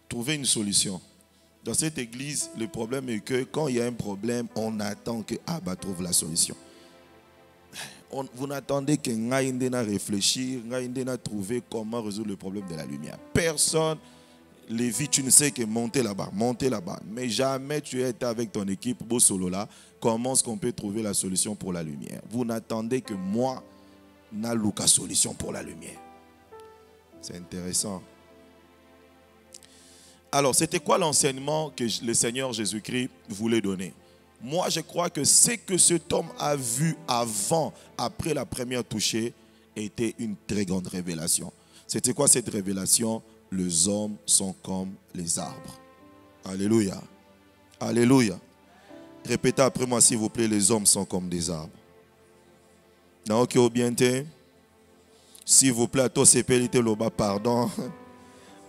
trouver une solution. Dans cette église, le problème est que quand il y a un problème, on attend que Abba trouve la solution. Vous n'attendez que Ngaïndena réfléchir, Ngaïndena trouver comment résoudre le problème de la lumière. Personne, Lévi, tu ne sais que monter là-bas. Mais jamais tu es avec ton équipe, beau solo là, comment est-ce qu'on peut trouver la solution pour la lumière. Vous n'attendez que moi, n'a la solution pour la lumière. C'est intéressant. Alors, c'était quoi l'enseignement que le Seigneur Jésus-Christ voulait donner? Moi, je crois que ce que cet homme a vu avant, après la première touchée, était une très grande révélation. C'était quoi cette révélation? Les hommes sont comme les arbres. Alléluia. Alléluia. Répétez après moi, s'il vous plaît, les hommes sont comme des arbres. Non, ok, bien te. S'il vous plaît, à toi, c'est périté le bas, pardon.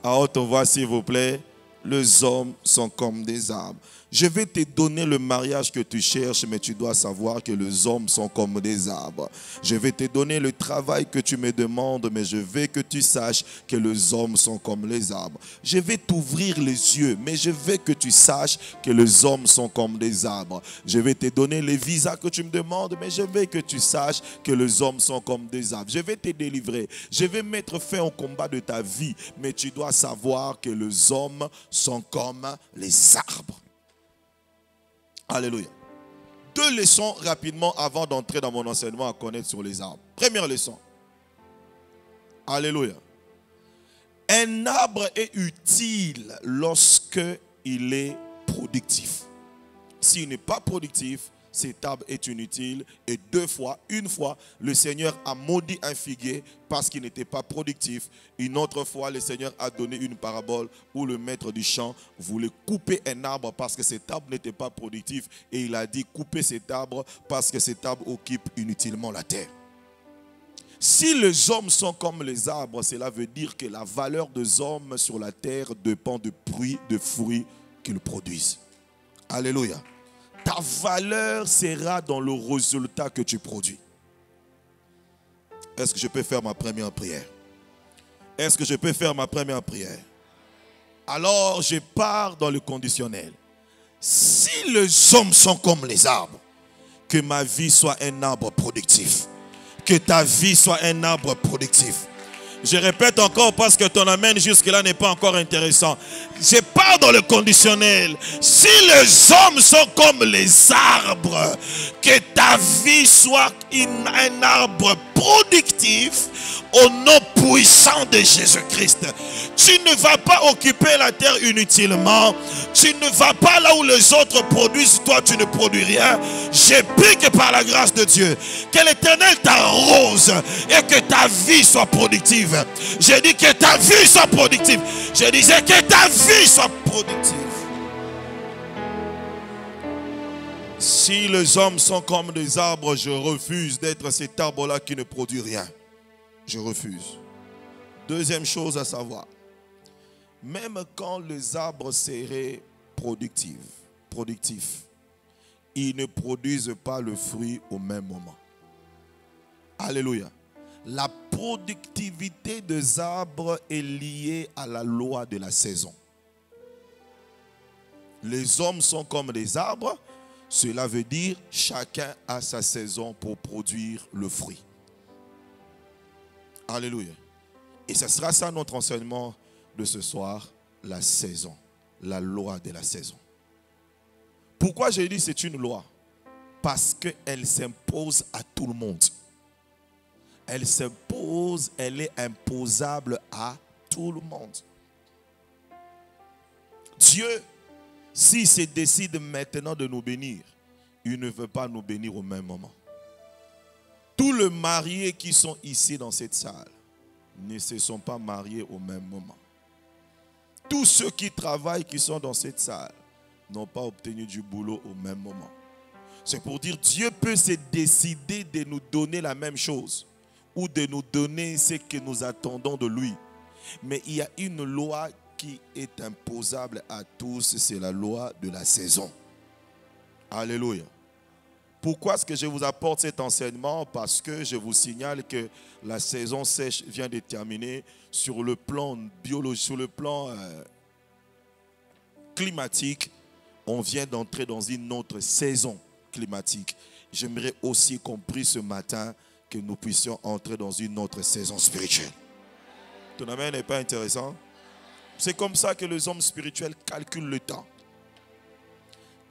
À haute voix, s'il vous plaît. Les hommes sont comme des arbres. Je vais te donner le mariage que tu cherches, mais tu dois savoir que les hommes sont comme des arbres. Je vais te donner le travail que tu me demandes, mais je veux que tu saches que les hommes sont comme les arbres. Je vais t'ouvrir les yeux, mais je veux que tu saches que les hommes sont comme des arbres. Je vais te donner les visas que tu me demandes, mais je veux que tu saches que les hommes sont comme des arbres. Je vais te délivrer. Je vais mettre fin au combat de ta vie, mais tu dois savoir que les hommes sont comme les arbres. Alléluia. 2 leçons rapidement avant d'entrer dans mon enseignement à connaître sur les arbres. Première leçon. Alléluia. Un arbre est utile lorsque il est productif. S'il n'est pas productif, cet arbre est inutile. Et une fois, le Seigneur a maudit un figuier parce qu'il n'était pas productif. Une autre fois, le Seigneur a donné une parabole où le maître du champ voulait couper un arbre parce que cet arbre n'était pas productif. Et il a dit, coupez cet arbre parce que cet arbre occupe inutilement la terre. Si les hommes sont comme les arbres, cela veut dire que la valeur des hommes sur la terre dépend du fruits qu'ils produisent. Alléluia. Ta valeur sera dans le résultat que tu produis. Est-ce que je peux faire ma première prière? Est-ce que je peux faire ma première prière? Alors, je pars dans le conditionnel. Si les hommes sont comme les arbres, que ma vie soit un arbre productif. Que ta vie soit un arbre productif. Je répète encore parce que ton amen jusque-là n'est pas encore intéressant. Je pars dans le conditionnel. Si les hommes sont comme les arbres, que ta vie soit un arbre productif au nom puissant de Jésus-Christ. Tu ne vas pas occuper la terre inutilement. Tu ne vas pas là où les autres produisent. Toi, tu ne produis rien. Je prie que par la grâce de Dieu, que l'Éternel t'arrose et que ta vie soit productive. J'ai dit que ta vie soit productive. Je disais que ta vie soit productive. Si les hommes sont comme des arbres, je refuse d'être cet arbre-là qui ne produit rien. Je refuse. Deuxième chose à savoir. Même quand les arbres seraient productifs, ils ne produisent pas le fruit au même moment. Alléluia. La productivité des arbres est liée à la loi de la saison. Les hommes sont comme des arbres. Cela veut dire chacun a sa saison pour produire le fruit. Alléluia. Et ce sera ça notre enseignement de ce soir, la saison, la loi de la saison. Pourquoi j'ai dit c'est une loi? Parce qu'elle s'impose à tout le monde. Elle s'impose, elle est imposable à tout le monde. Dieu, s'il se décide maintenant de nous bénir, il ne veut pas nous bénir au même moment. Tous les mariés qui sont ici dans cette salle ne se sont pas mariés au même moment. Tous ceux qui travaillent, qui sont dans cette salle, n'ont pas obtenu du boulot au même moment. C'est pour dire Dieu peut se décider de nous donner la même chose ou de nous donner ce que nous attendons de lui. Mais il y a une loi qui est imposable à tous, c'est la loi de la saison. Alléluia. Pourquoi est-ce que je vous apporte cet enseignement? Parce que je vous signale que la saison sèche vient de terminer sur le plan biologique, sur le plan climatique, on vient d'entrer dans une autre saison climatique. J'aimerais aussi qu'on prie ce matin que nous puissions entrer dans une autre saison spirituelle. Ton amen n'est pas intéressant? C'est comme ça que les hommes spirituels calculent le temps.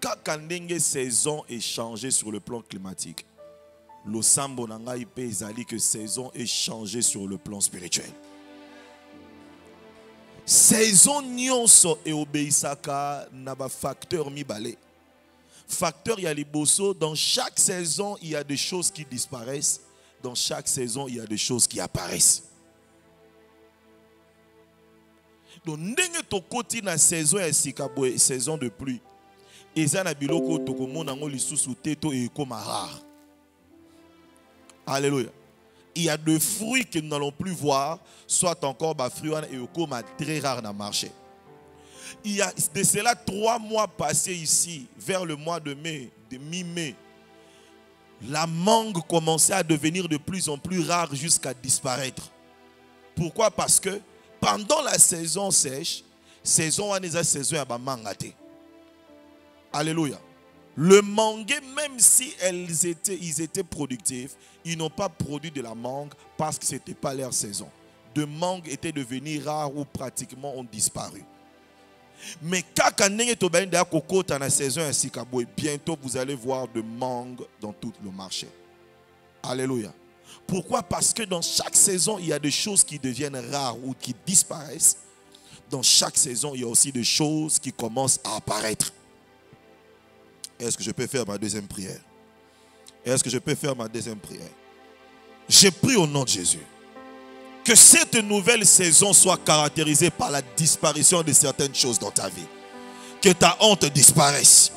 Quand une saison est changée sur le plan climatique, le sambo nanga ipe ezali que saison est changée sur le plan spirituel. Saison nyonso et obéissaka na ba facteur mibale. Facteur ya liboso, dans chaque saison il y a des choses qui disparaissent, dans chaque saison il y a des choses qui apparaissent. Donc ndenge tokoti na saison ya sikabwe, saison de pluie. Eza na biloko tokomona ngo lisusu teto e koma rare. Alléluia. Il y a des fruits que nous n'allons plus voir, soit encore des fruits et très rares dans le marché. Il y a de cela 3 mois passés ici, vers le mois de mai, de mi-mai, la mangue commençait à devenir de plus en plus rare jusqu'à disparaître. Pourquoi? Parce que pendant la saison sèche, saison à mangate. Alléluia. Le mangue, même si ils étaient productifs, ils n'ont pas produit de la mangue parce que ce n'était pas leur saison. De mangue étaient devenus rares ou pratiquement ont disparu. Mais quand la saison bientôt vous allez voir de mangue dans tout le marché. Alléluia. Pourquoi? Parce que dans chaque saison, il y a des choses qui deviennent rares ou qui disparaissent. Dans chaque saison, il y a aussi des choses qui commencent à apparaître. Est-ce que je peux faire ma deuxième prière? Est-ce que je peux faire ma deuxième prière? Je prie au nom de Jésus que cette nouvelle saison soit caractérisée par la disparition de certaines choses dans ta vie. Que ta honte disparaisse,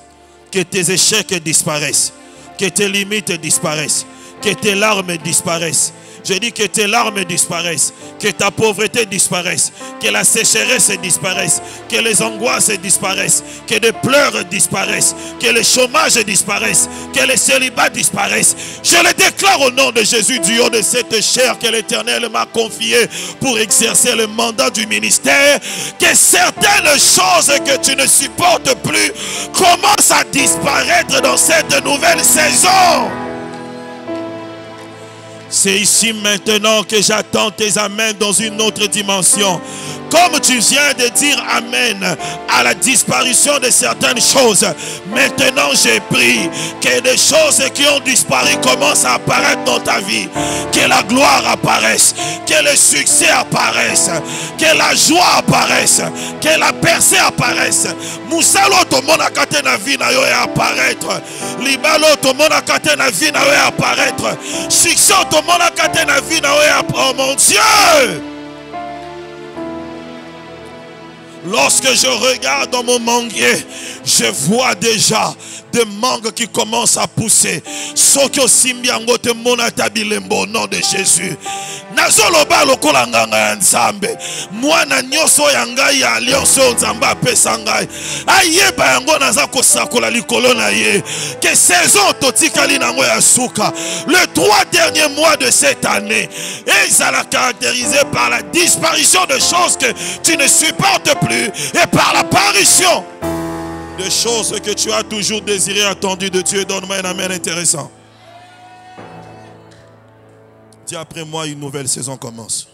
que tes échecs disparaissent, que tes limites disparaissent, que tes larmes disparaissent. Je dis que tes larmes disparaissent, que ta pauvreté disparaisse, que la sécheresse disparaisse, que les angoisses disparaissent, que les pleurs disparaissent, que le chômage disparaisse, que le célibat disparaisse. Je le déclare au nom de Jésus, du haut de cette chair que l'Éternel m'a confiée pour exercer le mandat du ministère, que certaines choses que tu ne supportes plus commencent à disparaître dans cette nouvelle saison. C'est ici maintenant que j'attends tes amens dans une autre dimension. Comme tu viens de dire amen à la disparition de certaines choses, maintenant j'ai pris que des choses qui ont disparu commencent à apparaître dans ta vie. Que la gloire apparaisse, que le succès apparaisse, que la joie apparaisse, que la percée apparaisse. Moussalo to mona kate na vie na yo et apparaître. Libalo to mona kate na vie na yo et apparaître. Succès to mona kate na vie na yo et apparaître. Oh mon Dieu! Lorsque je regarde dans mon manguier, je vois déjà des mangues qui commencent à pousser. Sokyo simbiango te mona tabilembo au nom de Jésus. Nazoloba lokola nganga ya Nzambe. Mwana nyoso ya ngai ya alliance Nzambe apesa ngai. Ayeba yango naza kosakola likolo na ye. Que saison totikali nango ya suka. Le 3 derniers mois de cette année, et ça l'a caractérisé par la disparition de choses que tu ne supportes plus et par l'apparition de choses que tu as toujours désiré, attendu de Dieu. Donne-moi un amen intéressant. Dis après moi, une nouvelle saison commence.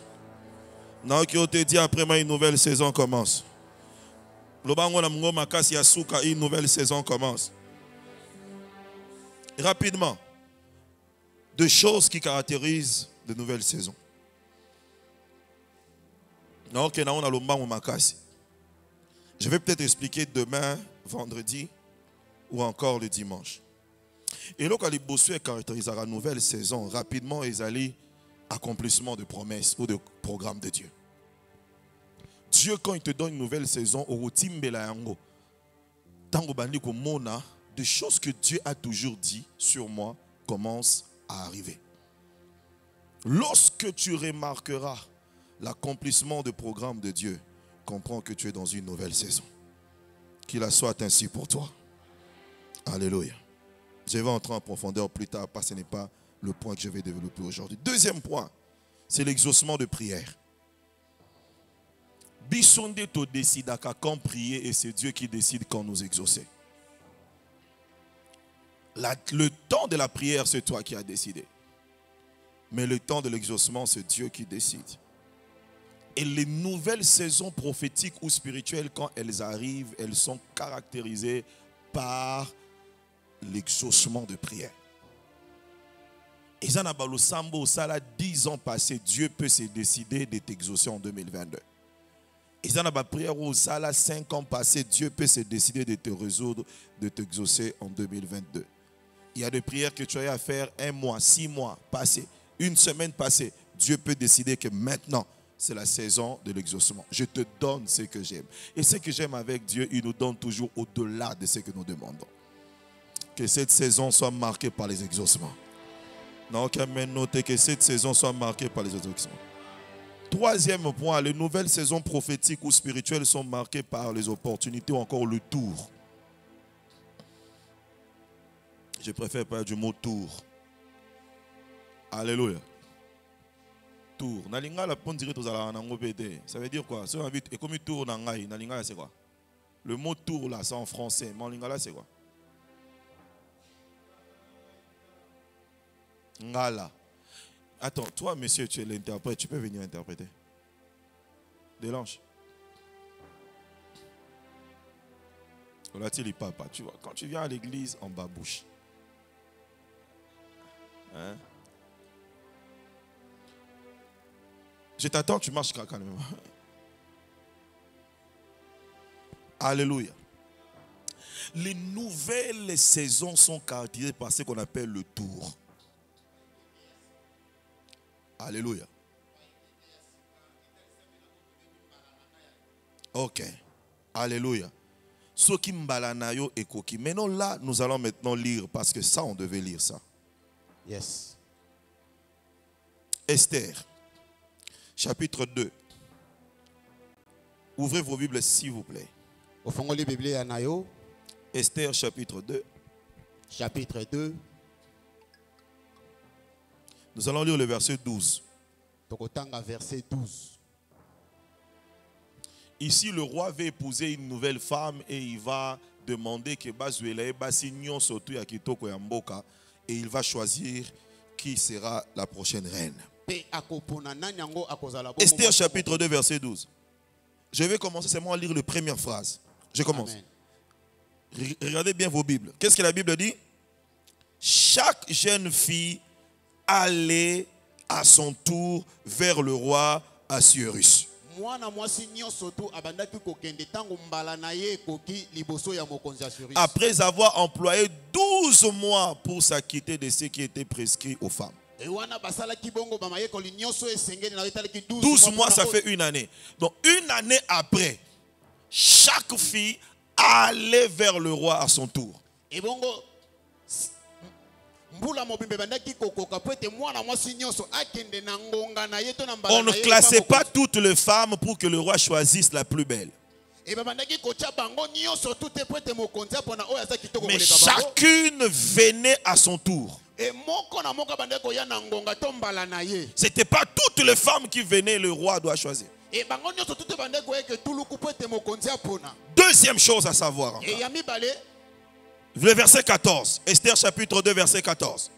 Non, qui te dit après moi, une nouvelle saison commence. Une nouvelle saison commence. Rapidement, deux choses qui caractérisent de nouvelles saisons. Non, que on a l'omba makasi. Je vais peut-être expliquer demain, vendredi ou encore le dimanche. Et là, quand les bossuets caractérisent la nouvelle saison, rapidement, ils allaient accomplissement de promesses ou de programmes de Dieu. Dieu, quand il te donne une nouvelle saison, au des choses que Dieu a toujours dit sur moi commencent à arriver. Lorsque tu remarqueras l'accomplissement de programmes de Dieu, comprends que tu es dans une nouvelle saison. Qu'il la soit ainsi pour toi. Alléluia. Je vais entrer en profondeur plus tard parce que ce n'est pas le point que je vais développer aujourd'hui. Deuxième point, c'est l'exaucement de prière. Bisonde to décide quand prier et c'est Dieu qui décide quand nous exaucer. Le temps de la prière, c'est toi qui as décidé. Mais le temps de l'exaucement, c'est Dieu qui décide. Et les nouvelles saisons prophétiques ou spirituelles, quand elles arrivent, elles sont caractérisées par l'exaucement de prière. Et ça n'a pas le sambo, ça là 10 ans passés, Dieu peut se décider de t'exaucer en 2022. Et ça n'a pas prière où ça là 5 ans passés, Dieu peut se décider de te résoudre, de t'exaucer en 2022. Il y a des prières que tu as à faire 1 mois, 6 mois passés, 1 semaine passée. Dieu peut décider que maintenant, c'est la saison de l'exaucement. Je te donne ce que j'aime. Et ce que j'aime avec Dieu, il nous donne toujours au-delà de ce que nous demandons. Que cette saison soit marquée par les exaucements. Non, noter que cette saison soit marquée par les exaucements. Troisième point, les nouvelles saisons prophétiques ou spirituelles sont marquées par les opportunités ou encore le tour. Je préfère parler du mot tour. Alléluia. Tour. Ça veut dire quoi? Et comme tour, c'est quoi? Le mot tour là, c'est en français. Mais là, c'est quoi? Ngala. Attends, toi, monsieur, tu es l'interprète. Tu peux venir interpréter. Délange. Là, tu lis papa. Tu vois, quand tu viens à l'église, en babouche. Hein? Je t'attends, tu marches quand même. Alléluia. Les nouvelles saisons sont caractérisées par ce qu'on appelle le tour. Alléluia. Ok. Alléluia. Soki mbalanayo et koki. Maintenant là, nous allons maintenant lire parce que ça, on devait lire ça. Yes. Esther, chapitre 2. Ouvrez vos Bibles s'il vous plaît. Esther, chapitre 2. Chapitre 2. Nous allons lire le verset 12. Verset 12. Ici, le roi veut épouser une nouvelle femme et il va demander que Bazuela Basignon surtout à Kitoko Yamboka et il va choisir qui sera la prochaine reine. Esther chapitre 2 verset 12. Je vais commencer seulement à lire la première phrase. Je commence. Amen. Regardez bien vos Bibles. Qu'est-ce que la Bible dit? Chaque jeune fille allait à son tour vers le roi Assuérus. Après avoir employé 12 mois pour s'acquitter de ce qui était prescrit aux femmes. 12 mois, ça fait 1 année. Donc 1 année après, chaque fille allait vers le roi à son tour. On ne classait pas toutes les femmes pour que le roi choisisse la plus belle. Mais chacune venait à son tour. Ce n'était pas toutes les femmes qui venaient, le roi doit choisir. Deuxième chose à savoir encore. Le verset 14, Esther chapitre 2 verset 14.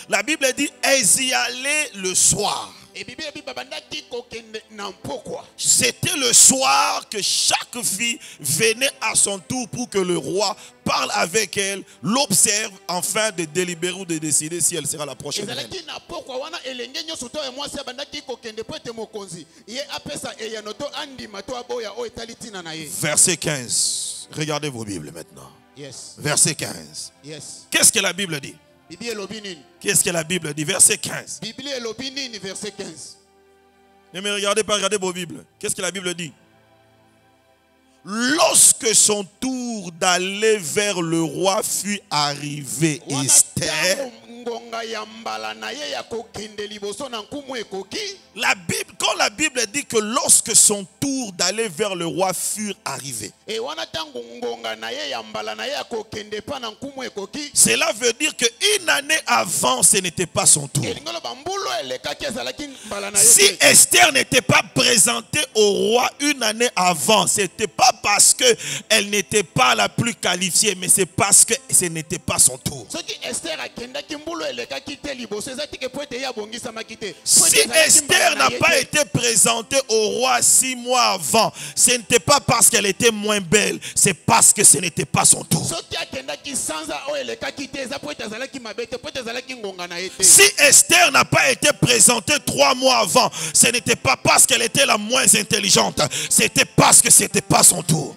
La Bible dit, elles y allaient le soir. C'était le soir que chaque fille venait à son tour pour que le roi parle avec elle, l'observe afin de délibérer ou de décider si elle sera la prochaine reine. Verset 15. Regardez vos Bibles maintenant. Yes. Verset 15. Yes. Qu'est-ce que la Bible dit? Qu'est-ce que la Bible dit? Verset 15. Verset 15. Ne me regardez pas, regardez vos Bibles. Qu'est-ce que la Bible dit? Lorsque son tour d'aller vers le roi fut arrivé, Esther La Bible, quand la Bible dit que lorsque son tour d'aller vers le roi fut arrivé, cela veut dire qu'une année avant, ce n'était pas son tour. Si Esther n'était pas présentée au roi une année avant, ce n'était pas parce qu'elle n'était pas la plus qualifiée, mais c'est parce que ce n'était pas son tour. Si Esther n'a pas été présentée au roi 6 mois avant, ce n'était pas parce qu'elle était moins belle, c'est parce que ce n'était pas son tour. Si Esther n'a pas été présentée 3 mois avant, ce n'était pas parce qu'elle était la moins intelligente, c'était parce que ce n'était pas son tour.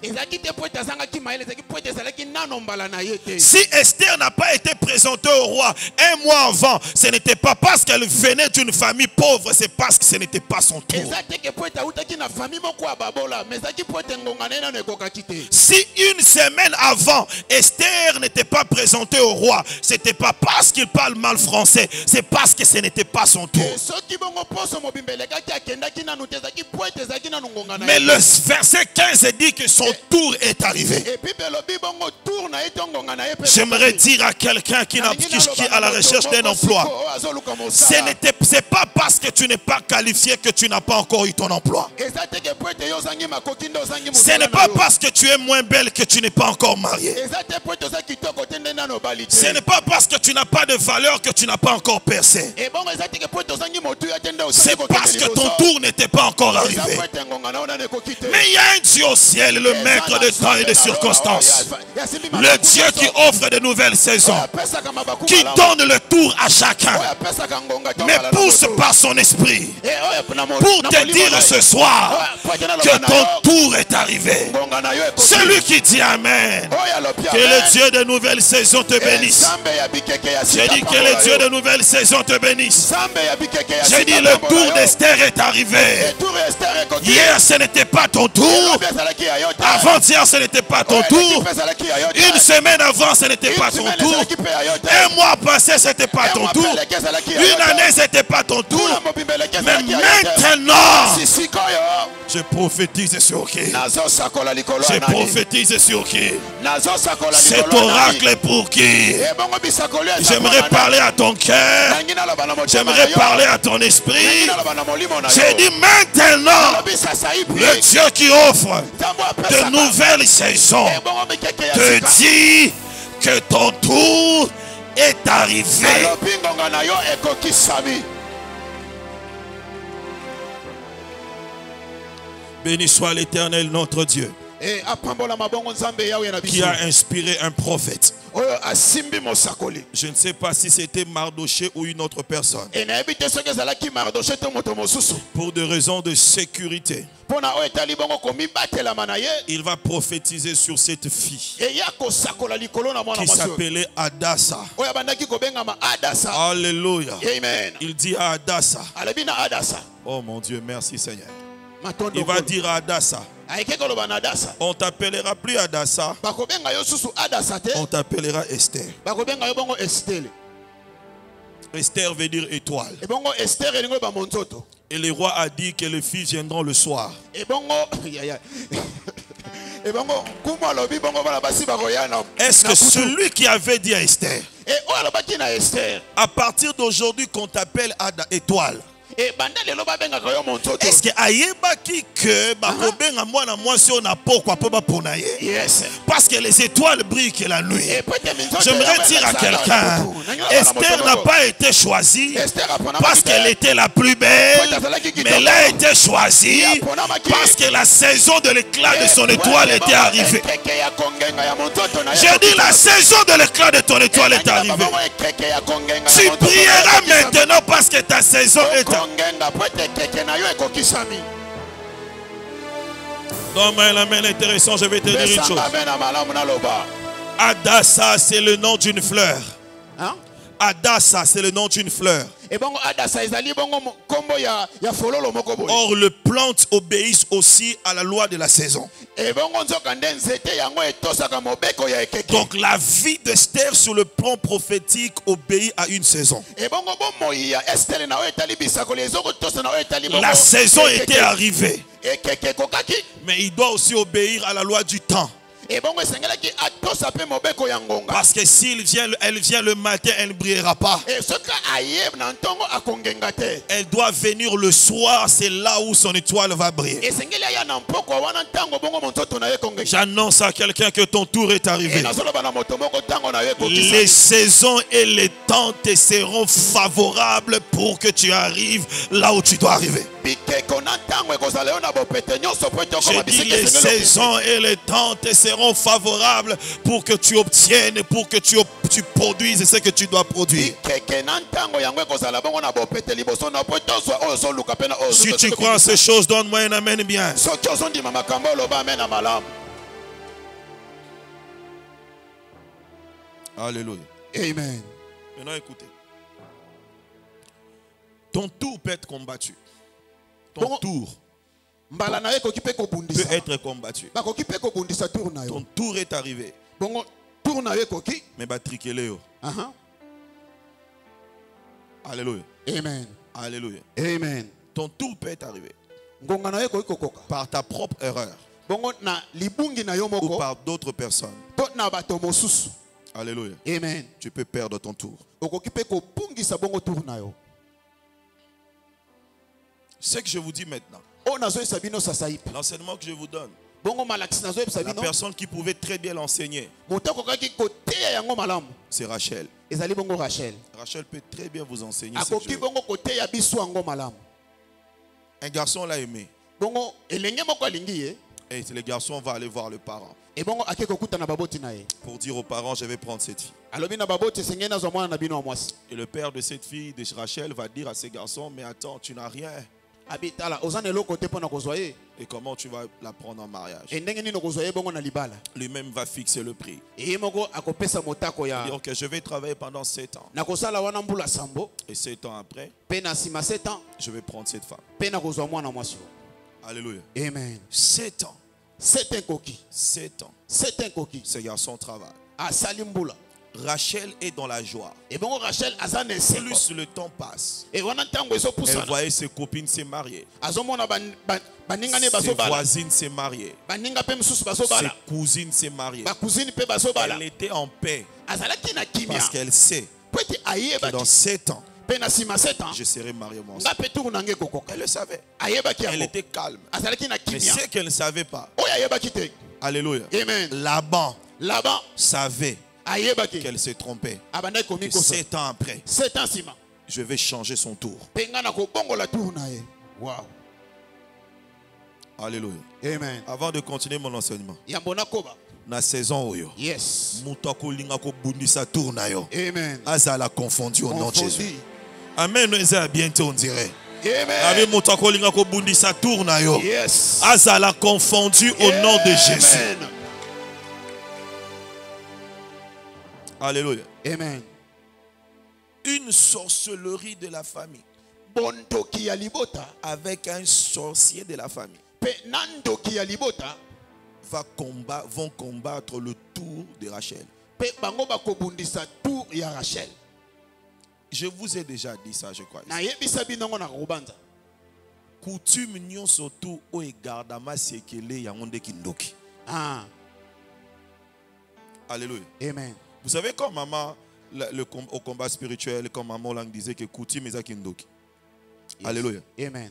Si Esther n'a pas été présentée au roi 1 mois avant, ce n'était pas parce qu'elle venait d'une famille pauvre, c'est parce que ce n'était pas son tour. Si une semaine avant, Esther n'était pas présentée au roi, c'était pas parce qu'il parle mal français, c'est parce que ce n'était pas son tour. Mais le verset 15 dit que son tour est arrivé. J'aimerais dire à quelqu'un qui est à la recherche d'un emploi, c'est pas parce que tu n'es pas qualifié que tu n'as pas encore eu ton emploi. Ce n'est pas parce que tu es moins belle que tu n'es pas encore mariée. Ce n'est pas parce que tu n'as pas de valeur que tu n'as pas encore percé. C'est parce que ton tour n'était pas encore arrivé. Mais il y a un Dieu au ciel, le maître de temps et de circonstances. Le Dieu qui offre de nouvelles saisons, qui donne le tour à chacun, mais pousse par son esprit pour te dire ce soir que ton tour est arrivé. Celui qui dit Amen, que le Dieu de nouvelles saisons te bénisse. J'ai dit que le Dieu de nouvelles saisons te bénisse. J'ai dit le tour d'Esther est arrivé. Hier ce n'était pas ton tour. Avant-hier ce n'était pas ton tour. Une semaine avant ce n'était pas ton tour. Un mois passé ce n'était pas ton tour. Une année ce n'était pas ton tour. Mais maintenant, je prophétise sur qui? Je prophétise sur qui? Cet oracle est pour qui? J'aimerais parler à ton cœur. J'aimerais parler à ton esprit. J'ai dit maintenant, le Dieu qui offre de nouvelles saisons te dit que ton tour est arrivé. Béni soit l'Éternel notre Dieu, qui a inspiré un prophète. Je ne sais pas si c'était Mardoché ou une autre personne. Pour des raisons de sécurité, il va prophétiser sur cette fille qui s'appelait Adassa. Alléluia. Il dit à Adassa. Oh mon Dieu, merci Seigneur. Il va dire à Adassa, on t'appellera plus Adassa, on t'appellera Esther. Esther veut dire étoile. Et le roi a dit que les filles viendront le soir. Est-ce que celui qui avait dit à Esther, à partir d'aujourd'hui qu'on t'appelle étoile, est-ce que ayebaki que bakobenga mwana mwasi ona pokwa po bapona ye? Yes. Parce que les étoiles brillent que la nuit. J'aimerais dire à quelqu'un, Esther n'a pas été choisie parce qu'elle était la plus belle, mais elle a été choisie parce que la saison de l'éclat de son étoile était arrivée. J'ai dit la saison de l'éclat de ton étoile est arrivée. Tu brilleras maintenant parce que ta saison est arrivée. Donne-moi la main intéressant, je vais te dire une chose. Adassa, c'est le nom d'une fleur. Adassa, c'est le nom d'une fleur. Et bongo adasa ezali bongo kombo ya fololo moko boye. Or, les plantes obéissent aussi à la loi de la saison. Et bongo nzoka nde nzete yango etosaka mobeko ya ekeke. Donc, la vie d'Esther sur le plan prophétique obéit à une saison. Et bongo bomoi ya Esther na etali bisako les oko tosa na etali bongo. La saison était arrivée. Ekeke kokaki. Mais il doit aussi obéir à la loi du temps. Et bongo esengelaki atosa pe mobeko ya ngonga. Parce que elle vient le matin, elle ne brillera pas. Et soka ayeb na ntongo akongenga te. Elle doit venir le soir, c'est là où son étoile va briller. Esengeli aya na mpoko wana ntango bongo monzoto na ye kongenga. J'annonce à quelqu'un que ton tour est Et arrivé. nazoloba na moto moko ntango na ye kokisa. Les saisons et les temps te seront favorables pour que tu arrives là où tu dois arriver. J'ai dit les saisons et les temps te seront favorables pour que tu obtiennes, pour que tu produises ce que tu dois produire. Si tu crois en ces choses, donne-moi un amen bien. Alléluia. Amen. Maintenant écoutez. Ton tour peut être combattu. Ton tour peut être combattu. Ton tour est arrivé. Mais batriquez-le. Alléluia. Amen. Alléluia. Amen. Ton tour peut être arrivé. Par ta propre erreur. Ou par d'autres personnes. Alléluia. Amen. Tu peux perdre ton tour. Ce que je vous dis maintenant, l'enseignement que je vous donne, la personne qui pouvait très bien l'enseigner, c'est Rachel. Rachel peut très bien vous enseigner ce que je veux. Un garçon l'a aimé. Et le garçon va aller voir le parent pour dire aux parents, je vais prendre cette fille. Et le père de cette fille, de Rachel, va dire à ses garçons, mais attends, tu n'as rien. Et comment tu vas la prendre en mariage? Lui-même va fixer le prix. Il dit, ok, je vais travailler pendant 7 ans. Et 7 ans après, je vais prendre cette femme. Alléluia. Amen. 7 ans. 7 ans. 7 ans. Ce garçon travaille. Rachel est dans la joie. Plus le temps passe, elle voyait ses copines se marier, ses voisines se marier, ses cousines se marier. Elle était en paix parce qu'elle sait que dans 7 ans, je serai marié moi aussi. Elle le savait. Elle était calme. Mais ce qu'elle ne savait pas, alléluia, Laban savait qu'elle s'est trompée. Et 7 ans après, je vais changer son tour. Wow. Alléluia. Amen. Avant de continuer mon enseignement, na saison oyo, yes. Amen. Azala confondu au nom de Jésus. Confondu. Amen. Nous allons bientôt on dirait. Amen. Yes. Azala confondu au nom de Jésus. Amen. Alléluia. Amen. Une sorcellerie de la famille avec un sorcier de la famille vont combattre le tour de Rachel. Je vous ai déjà dit ça, je crois. Coutume nyon surtout au egardama sekele yangonde kindoki. Alléluia. Amen. Vous savez comme maman au combat spirituel, comme maman lang disait que coutume est kindoki. Yes. Alléluia. Amen.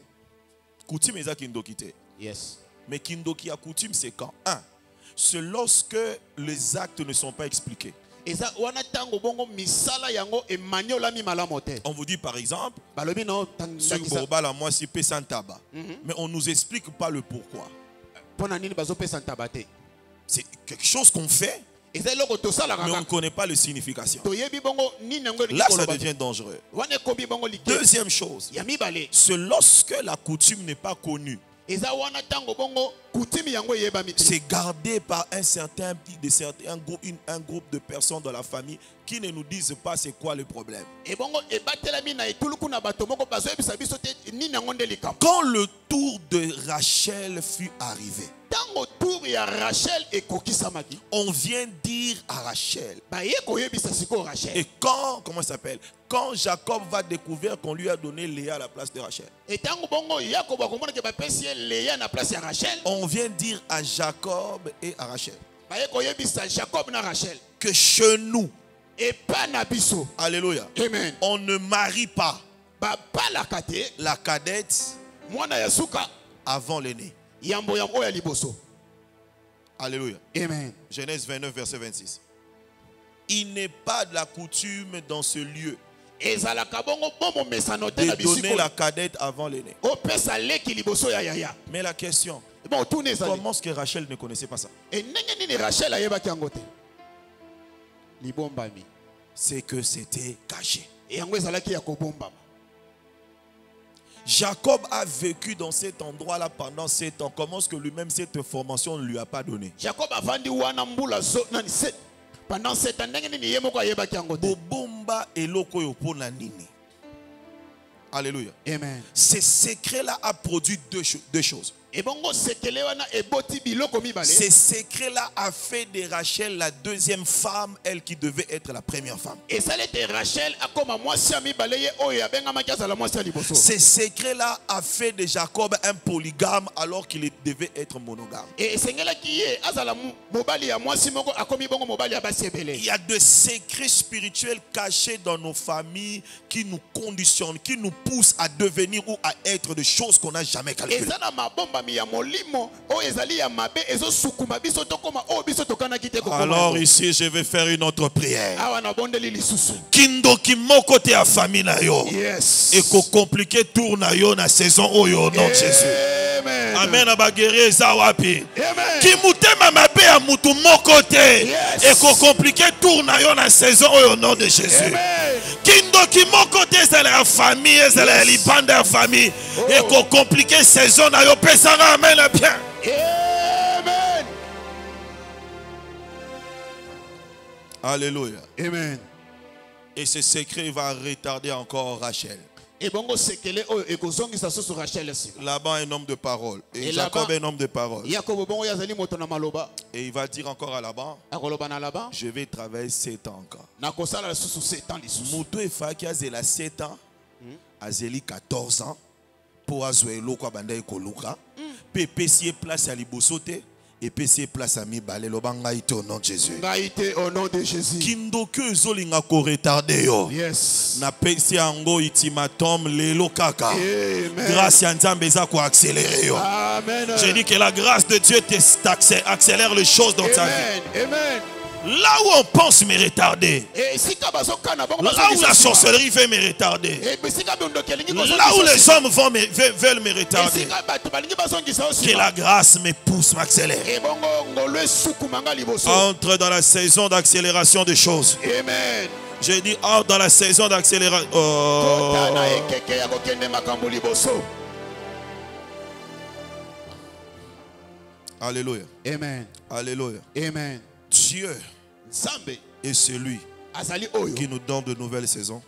Coutume est kindoki te. Yes. Mais kindoki à coutume c'est quand? C'est lorsque les actes ne sont pas expliqués. On vous dit par exemple, mais on ne nous explique pas le pourquoi. C'est quelque chose qu'on fait, mais on ne connaît pas la signification. Là, ça devient dangereux. Deuxième chose, c'est lorsque la coutume n'est pas connue. C'est gardé par un groupe de personnes dans la famille qui ne nous disent pas c'est quoi le problème. Quand le tour de Rachel fut arrivé, on vient dire à Rachel. Et comment ça s'appelle? Quand Jacob va découvrir qu'on lui a donné Léa à la place de Rachel, on vient dire à Jacob et à Rachel que chez nous, alléluia, Amen. on ne marie pas la cadette avant l'aîné. Alléluia. Amen. Genèse 29, verset 26. Il n'est pas de la coutume dans ce lieu de donner la cadette avant l'aîné. Mais la question, comment est-ce que Rachel ne connaissait pas ça? C'est que c'était caché. Jacob a vécu dans cet endroit-là pendant 7 ans. Comment est-ce que lui-même cette information ne lui a pas donné? Jacob a vendu pendant 7 ans. Bobomba eloko yo pona nini. Alléluia. Amen. Ce secret-là a produit deux choses. Ce secret-là a fait de Rachel la deuxième femme, elle qui devait être la première femme. Ce secret-là a fait de Jacob un polygame alors qu'il devait être monogame. Il y a des secrets spirituels cachés dans nos familles qui nous conditionnent, qui nous poussent à devenir ou à être des choses qu'on n'a jamais calculées. Alors ici je vais faire une autre prière. Kindo kimoko te a famille na yo. Et ko compliqué tour na yo na saison oyo nom Jésus. Amen. Abaguerre zawapi. Kimutema mabe ya mutu moko te. Et ko compliqué tour na yo na saison oyo nom de Jésus. Kindo kimoko te c'est la famille, c'est la libanda ya famille. Et ko compliqué saison na yo pesanga amen bien. Amen. Alléluia. Amen. Et ce secret va retarder encore Rachel. Laban est un homme de parole. Et Jacob est un homme de parole. Et il va dire encore à Laban, je vais travailler 7 ans encore. Moutou et Faki a 7 ans, a 14 ans, pour Azuelo kwa banda ekoluka. Pepe si place à libosote. Et puis c'est place à mi balé lo bangaïté au nom de Jésus. Ngaïté au nom de Jésus. Kindoke zolinga ko retardé yo. Yes. Na pesi ango itimatom lelo kaka. Amen. Grâce à Nzambe za ko accélérer yo. Amen. Je dis que la grâce de Dieu accélère les choses dans ta vie. Amen. Là où on pense me retarder, là où la sorcellerie veut me retarder, là où les hommes veulent me retarder, que la grâce me pousse, m'accélère. Entre dans la saison d'accélération des choses. Amen. J'ai dit entre dans la saison d'accélération. Alléluia. Amen. Alléluia. Amen. Dieu est celui qui nous donne de nouvelles saisons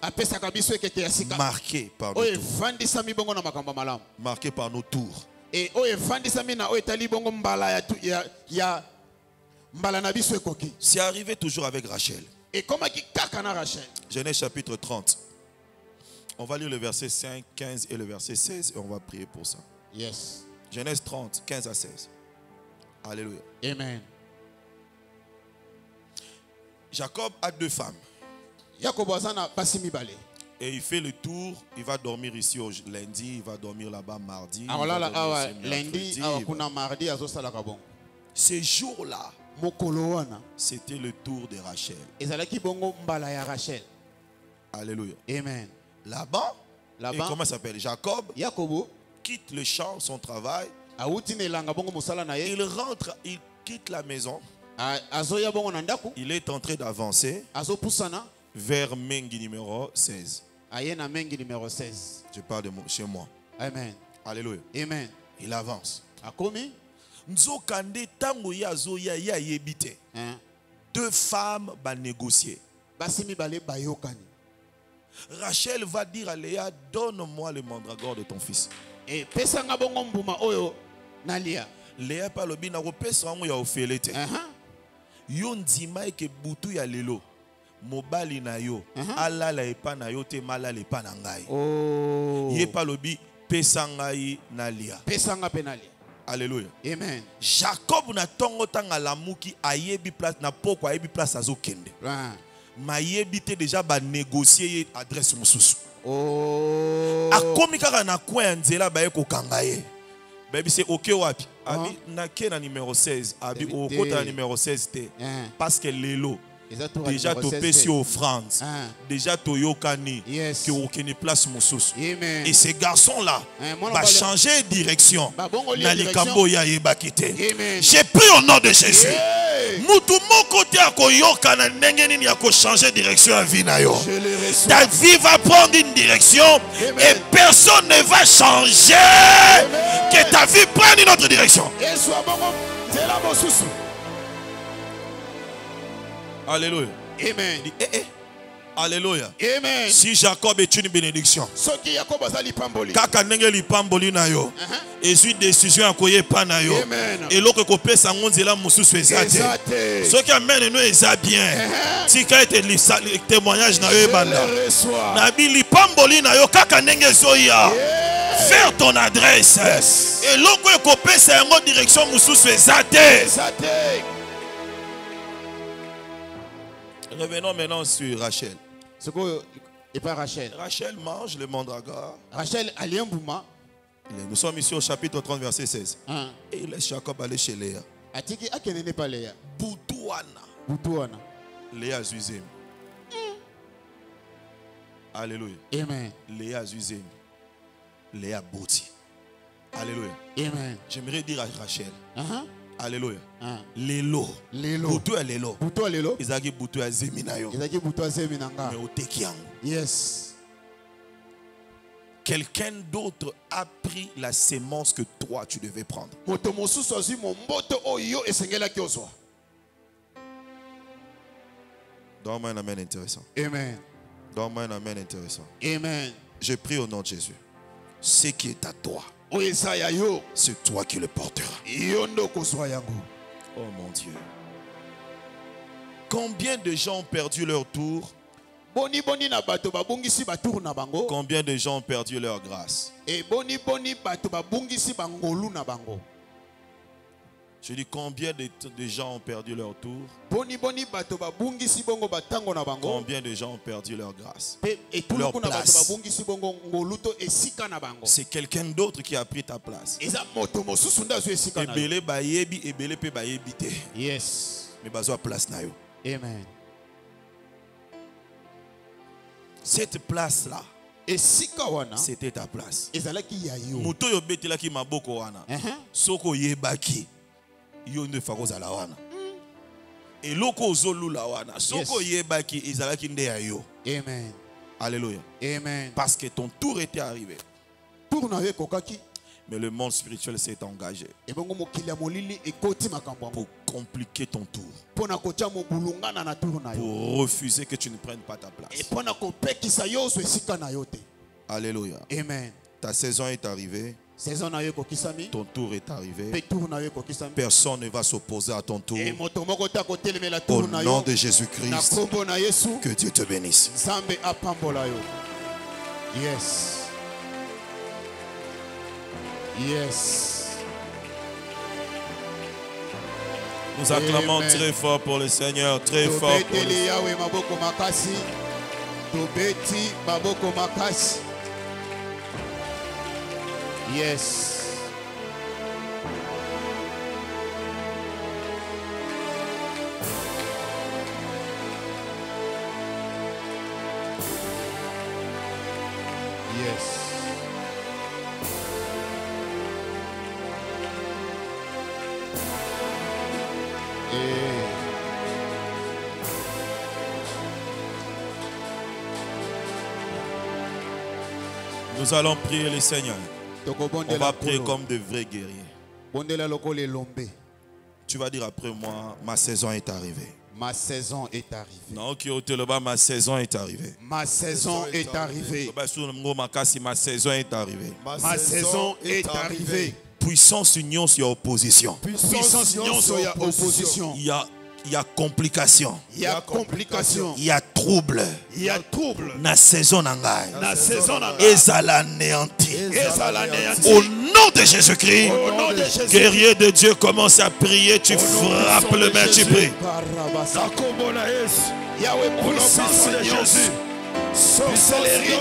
marquées par nos tours. Marquées par nos tours. C'est arrivé toujours avec Rachel. Genèse chapitre 30. On va lire le verset 5, 15 et le verset 16 et on va prier pour ça. Yes. Genèse 30, 15 à 16. Alléluia. Amen. Jacob a 2 femmes. Et il fait le tour. Il va dormir ici lundi. Il va dormir là-bas mardi. Ce jour-là, c'était le tour de Rachel. Alléluia. Amen. Là-bas, comment ça s'appelle? Jacob quitte le champ, son travail. Il rentre, il quitte la maison. Il est en train d'avancer vers Mengi numéro 16. Je parle de chez moi. Amen. Alléluia. Amen. Il avance. Akomi. Nzokande tango ya zo ya yebite. Deux femmes va négocier. Basimi bale bayokani. Rachel va dire à Léa, donne-moi le mandragore de ton fils. Et pesanga bongo mbuma oyo nalia. Léa pa lobi na kopesa ngo ya ofelete. Yo ndima ke butu ya lelo. Mobali na yo alala epa na yo te malala epa na ngai. Ye pa lobi pesa ngai na Léa. Pesanga penalia. Alléluia. Amen. Jacob na tongo tanga lamuki ayebi place na poko ayebi place azokende. Mayebi te déjà ba négocier adresse mususu. Akomi kaka na coin nzela ba eko kangaye. Baby c'est OK wapi? Abi na ke na numéro 16, abi o kota na numéro 16 te. Parce que lelo déjà to pesi offrande. Déjà to yokani que aucune place mususu. Et ces garçons là va changer direction. Na likambo ya yebakite. J'ai pris au nom de Jésus. Mutu moko te akoyoka na ndenge nini ya ko changer direction à vie na yo. Ta vie va prendre une direction et personne ne va changer. Que ta vie prenne une autre direction. Alléluia. Amen. Alléluia. Amen. Si Jacob est une bénédiction, kaka ndenge lipamboli na yo, ezui décision akoye pa na yo, et l'autre kopé sango nzela mususu ezate. Ce qui amène nous eza bien. Tika ete témoignage na yo banda. Na bi lipamboli na yo kaka ndenge zoya. Faire ton adresse. Et l'autre kopé sango direction mususu ezate. Revenons maintenant sur Rachel. Et pas Rachel. Rachel mange le mandragore. Rachel aliambuma. Nous sommes ici au chapitre 30, verset 16. Et il laisse Jacob aller chez Léa. Atiki akenene pa Léa. Boutouana. Léa Zuzem. Alléluia. Amen. Léa Zuzem. Léa Bouti. Alléluia. Amen. J'aimerais dire à Rachel. Alléluia. Lelo. Boutou à lelo. Boutou à lelo. Izaki boutou à zeminayo. Izaki boutou à zeminanga. Mais au tekiango. Yes. Quelqu'un d'autre a pris la sémence que toi tu devais prendre. Donne-moi un amen intéressant. Amen. Donne-moi un amen intéressant. Amen. Je prie au nom de Jésus. Ce qui est à toi, c'est toi qui le porteras. Oh mon Dieu. Combien de gens ont perdu leur tour? Combien de gens ont perdu leur grâce? Je dis combien de gens ont perdu leur tour? Combien de gens ont perdu leur grâce? Leur place. C'est quelqu'un d'autre qui a pris ta place. Yes. Mais bazo place na yo. Amen. Cette place là, c'était ta place. Muto yo betela ki maboko wana. Soko yebaki. Yo ne fakoza la wana. Et loko zolula wana. Soko yebaki izalaki nde ya yo. Amen. Alléluia. Amen. Parce que ton tour était arrivé. Mais le monde spirituel s'est engagé pour compliquer ton tour, pour refuser que tu ne prennes pas ta place. Alléluia. Amen. Ta saison est arrivée. Ton tour est arrivé. Personne ne va s'opposer à ton tour. Au nom de Jésus-Christ, que Dieu te bénisse. Yes. Yes. Nous acclamons très fort pour le Seigneur, très fort pour le Seigneur. Yes. Yes. Nous allons prier le Seigneur. On va prier comme de vrais guerriers. Tu vas dire après moi, ma saison est arrivée. Ma saison est arrivée. Non, qui est là-bas, ma saison est arrivée. Ma saison est arrivée. Ma saison est arrivée. Ma saison est arrivée. Puissance union sur opposition. Puissance union sur opposition. Il y a complication. Il y a complication. Il y a trouble. Il y a trouble. Na saison nangai. Na saison nangai. Ezala néanti. Au nom de Jésus-Christ. Guerrier de Dieu, commence à prier. Tu frappes le main, tu pries. Yahweh, puissance de Jésus. Sorcellerie.